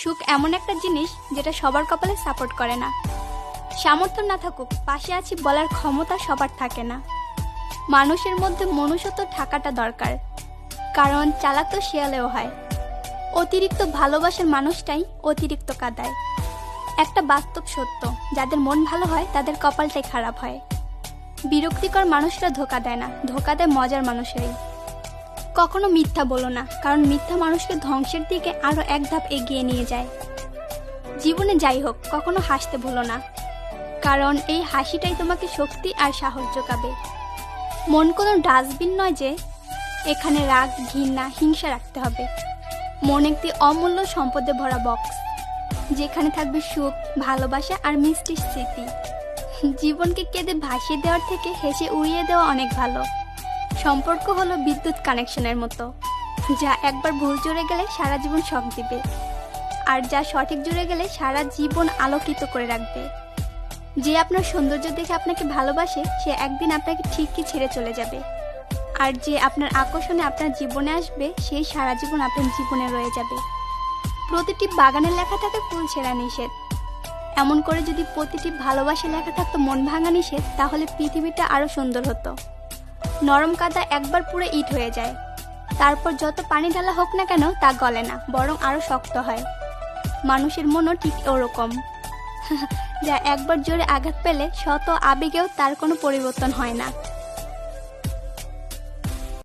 সুখ এমন একটা জিনিস যেটা সবার কপালে সাপোর্ট করে না। সামর্থ্য না থাকুক, পাশে আছি বলার ক্ষমতা সবার থাকে না। মানুষের মধ্যে মনুষ্যত্ব থাকাটা দরকার, কারণ চালাক তো শেয়ালেও হয়। অতিরিক্ত ভালোবাসার মানুষটাই অতিরিক্ত কাঁদায়। একটা বাস্তব সত্য, যাদের মন ভালো হয় তাদের কপালটাই খারাপ হয়। বিরক্তিকর মানুষরা ধোঁকা দেয় না, ধোঁকা দেয় মজার মানুষেরাই। কখনো মিথ্যা বলো না, কারণ মিথ্যা মানুষকে ধ্বংসের দিকে আরো এক ধাপ এগিয়ে নিয়ে যায়। জীবনে যাই হোক, কখনো হাসতে ভুলো না, কারণ এই হাসিটাই তোমাকে শক্তি আর সাহস যোগাবে। মন কোনো ডাস্টবিন নয় যে এখানে রাগ, ঘৃণা, হিংসা রাখতে হবে। মন একটি অমূল্য সম্পদে ভরা বক্স, যেখানে থাকবে সুখ, ভালোবাসা আর মিষ্টি স্মৃতি। জীবনকে কেঁদে ভাসিয়ে দেওয়ার থেকে হেসে উড়িয়ে দেওয়া অনেক ভালো। সম্পর্ক হলো বিদ্যুৎ কানেকশনের মতো, যা একবার ভুল জুড়ে গেলে সারা জীবন শক দিবে, আর যা সঠিক জুড়ে গেলে সারা জীবন আলোকিত করে রাখবে। যে আপনার সৌন্দর্য দেখে আপনাকে ভালোবাসে, সে একদিন আপনাকে ঠিকই ছেড়ে চলে যাবে। আর যে আপনার আকর্ষণে আপনার জীবনে আসবে, সেই সারা জীবন আপনার জীবনে রয়ে যাবে। প্রতিটি বাগানে লেখা থাকে ফুল ছেঁড়া নিষেধ। এমন করে যদি প্রতিটি ভালোবাসা লেখা থাকতো মন ভাঙা নিষেধ, তাহলে পৃথিবীটা আরো সুন্দর হতো। নরম কাদা একবার পুরো ইট হয়ে যায়, তারপর যত পানি ঢালা হোক না কেন তা গলে না, বরং আরো শক্ত হয়। মানুষের মনও ঠিক ওরকম, যা একবার জোরে আঘাত পেলে শত আবেগেও তার কোনো পরিবর্তন হয় না।